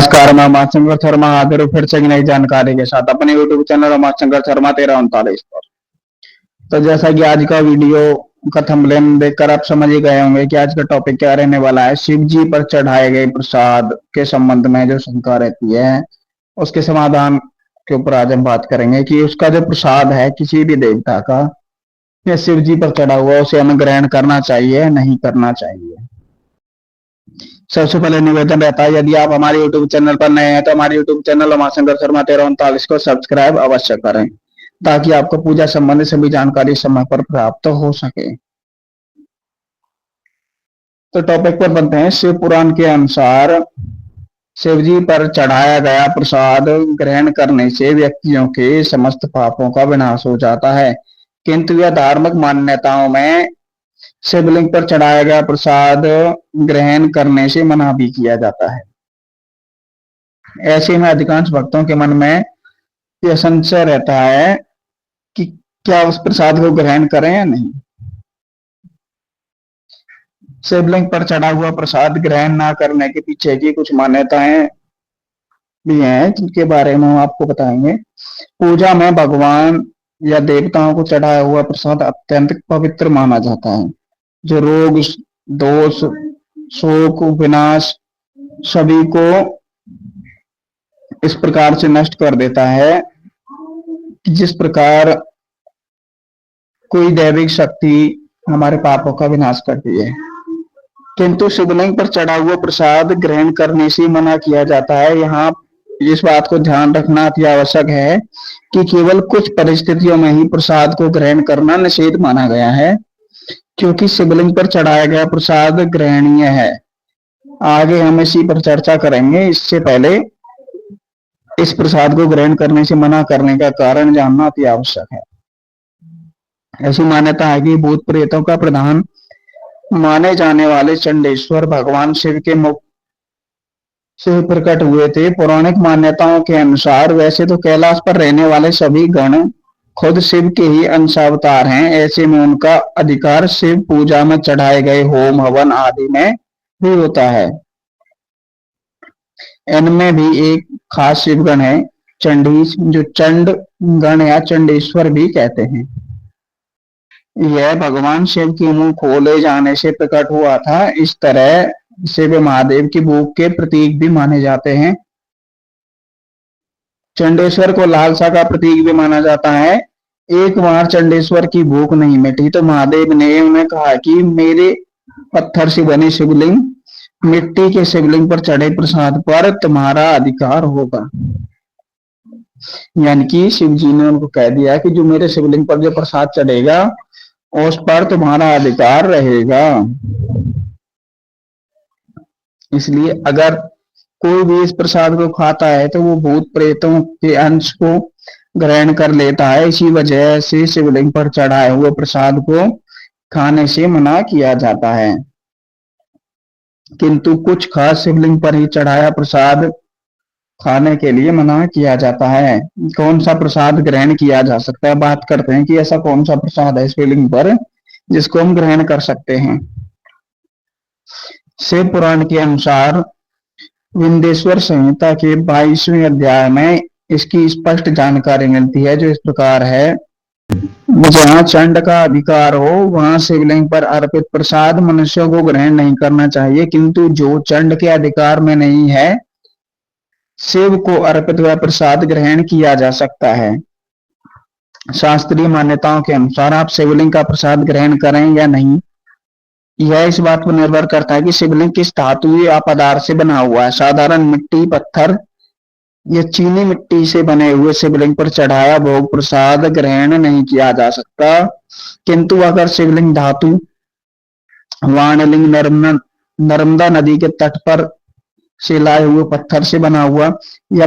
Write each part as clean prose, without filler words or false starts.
नमस्कार, मैं उमाशंकर शर्मा हाजिर हूँ फिर से एक नई जानकारी के साथ अपने यूट्यूब चैनल उमाशंकर शर्मा 1339 पर। तो जैसा कि आज का वीडियो का थंबनेल देखकर आप समझ ही गए होंगे कि आज का टॉपिक क्या रहने वाला है। शिव जी पर चढ़ाए गए प्रसाद के संबंध में जो शंका रहती है उसके समाधान के ऊपर आज हम बात करेंगे कि उसका जो प्रसाद है किसी भी देवता का या शिव जी पर चढ़ा हुआ उसे हमें ग्रहण करना चाहिए नहीं करना चाहिए। सबसे पहले निवेदन रहता है, यदि आप हमारे यूट्यूब चैनल पर नए हैं तो हमारे यूट्यूब चैनल उमाशंकर शर्मा 1339 को सब्सक्राइब अवश्य करें ताकि आपको पूजा संबंधी सभी जानकारी समय पर प्राप्त हो सके। तो टॉपिक पर बनते हैं। शिव पुराण के अनुसार शिव जी पर चढ़ाया गया प्रसाद ग्रहण करने से व्यक्तियों के समस्त पापों का विनाश हो जाता है, किंतु यह धार्मिक मान्यताओं में शिवलिंग पर चढ़ाया गया प्रसाद ग्रहण करने से मना भी किया जाता है। ऐसे में अधिकांश भक्तों के मन में यह संशय रहता है कि क्या उस प्रसाद को ग्रहण करें या नहीं। शिवलिंग पर चढ़ा हुआ प्रसाद ग्रहण ना करने के पीछे की कुछ मान्यताएं भी हैं जिनके बारे में हम आपको बताएंगे। पूजा में भगवान या देवताओं को चढ़ाया हुआ प्रसाद अत्यंत पवित्र माना जाता है, जो रोग दोष शोक विनाश सभी को इस प्रकार से नष्ट कर देता है कि जिस प्रकार कोई दैविक शक्ति हमारे पापों का विनाश करती है। किंतु शिवलिंग पर चढ़ा हुआ प्रसाद ग्रहण करने से मना किया जाता है। यहाँ इस बात को ध्यान रखना अति आवश्यक है कि केवल कुछ परिस्थितियों में ही प्रसाद को ग्रहण करना निषेध माना गया है, क्योंकि शिवलिंग पर चढ़ाया गया प्रसाद ग्रहणीय है। आगे हम इसी पर चर्चा करेंगे। इससे पहले इस प्रसाद को ग्रहण करने से मना करने का कारण जानना अति आवश्यक है। ऐसी मान्यता है कि भूत प्रेतों का प्रधान माने जाने वाले चंडेश्वर भगवान शिव के मुख से प्रकट हुए थे। पौराणिक मान्यताओं के अनुसार वैसे तो कैलाश पर रहने वाले सभी गण खुद शिव के ही अंशावतार हैं, ऐसे में उनका अधिकार शिव पूजा में चढ़ाए गए होम हवन आदि में भी होता है। इनमें भी एक खास शिवगण है चंडीश, जो चंड गण या चंडेश्वर भी कहते हैं। यह भगवान शिव के मुंह खोले जाने से प्रकट हुआ था। इस तरह शिव महादेव की भूख के प्रतीक भी माने जाते हैं। चंडेश्वर को लालसा का प्रतीक भी माना जाता है। एक बार चंडेश्वर की भूख नहीं मिटी तो महादेव ने उन्हें कहा कि मेरे पत्थर से बने शिवलिंग मिट्टी के शिवलिंग पर चढ़े प्रसाद पर तुम्हारा अधिकार होगा। यानी कि शिव जी ने उनको कह दिया कि जो मेरे शिवलिंग पर जो प्रसाद चढ़ेगा उस पर तुम्हारा अधिकार रहेगा। इसलिए अगर कोई भी इस प्रसाद को खाता है तो वो भूत प्रेतों के अंश को ग्रहण कर लेता है। इसी वजह से शिवलिंग पर चढ़ाए हुए प्रसाद को खाने से मना किया जाता है। किंतु कुछ खास शिवलिंग पर ही चढ़ाया प्रसाद खाने के लिए मना किया जाता है। कौन सा प्रसाद ग्रहण किया जा सकता है, बात करते हैं कि ऐसा कौन सा प्रसाद है शिवलिंग पर जिसको हम ग्रहण कर सकते हैं। शिव पुराण के अनुसार विंध्येश्वर संहिता के 22वें अध्याय में इसकी स्पष्ट जानकारी मिलती है, जो इस प्रकार है। जहाँ चंड का अधिकार हो वहां शिवलिंग पर अर्पित प्रसाद मनुष्यों को ग्रहण नहीं करना चाहिए, किंतु जो चंड के अधिकार में नहीं है शिव को अर्पित हुआ प्रसाद ग्रहण किया जा सकता है। शास्त्रीय मान्यताओं के अनुसार आप शिवलिंग का प्रसाद ग्रहण करें या नहीं, यह इस बात पर निर्भर करता है कि शिवलिंग किस धातु या पदार्थ से बना हुआ है। साधारण मिट्टी पत्थर या चीनी मिट्टी से बने हुए शिवलिंग पर चढ़ाया भोग प्रसाद ग्रहण नहीं किया जा सकता, किंतु अगर शिवलिंग धातु वाणलिंग नर्मदा नदी के तट पर से लाए हुए पत्थर से बना हुआ या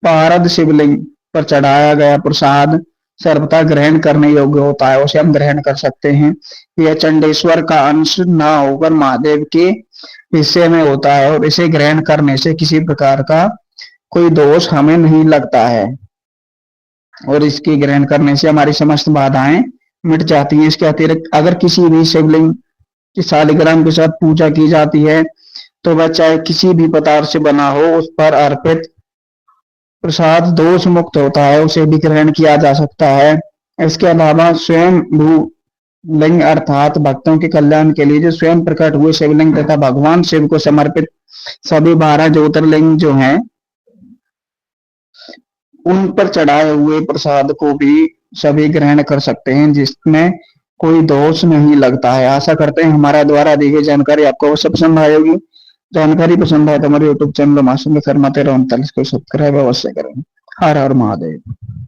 पारद शिवलिंग पर चढ़ाया गया प्रसाद सर्वथा ग्रहण करने योग्य होता है, उसे हम ग्रहण कर सकते हैं। यह चंडेश्वर का अंश न होकर महादेव के हिस्से में होता है और इसे ग्रहण करने से किसी प्रकार का कोई दोष हमें नहीं लगता है और इसके ग्रहण करने से हमारी समस्त बाधाएं मिट जाती हैं। इसके अतिरिक्त अगर किसी भी शिवलिंग की शालिग्राम के साथ पूजा की जाती है तो वह चाहे किसी भी पदार्थ से बना हो, उस पर अर्पित प्रसाद दोष मुक्त होता है, उसे भी ग्रहण किया जा सकता है। इसके अलावा स्वयं भू लिंग अर्थात भक्तों के कल्याण के लिए जो स्वयं प्रकट हुए शिवलिंग तथा भगवान शिव को समर्पित सभी 12 ज्योतिर्लिंग जो हैं, उन पर चढ़ाए हुए प्रसाद को भी सभी ग्रहण कर सकते हैं, जिसमें कोई दोष नहीं लगता है। आशा करते हैं हमारा द्वारा दी गई जानकारी आपको अवश्य पसंद आएगी। जानकारी पसंद आए तो हमारे यूट्यूब चैनल मासूम फरमाते रहो, इसको सब्सक्राइब अवश्य करें। हर हर महादेव।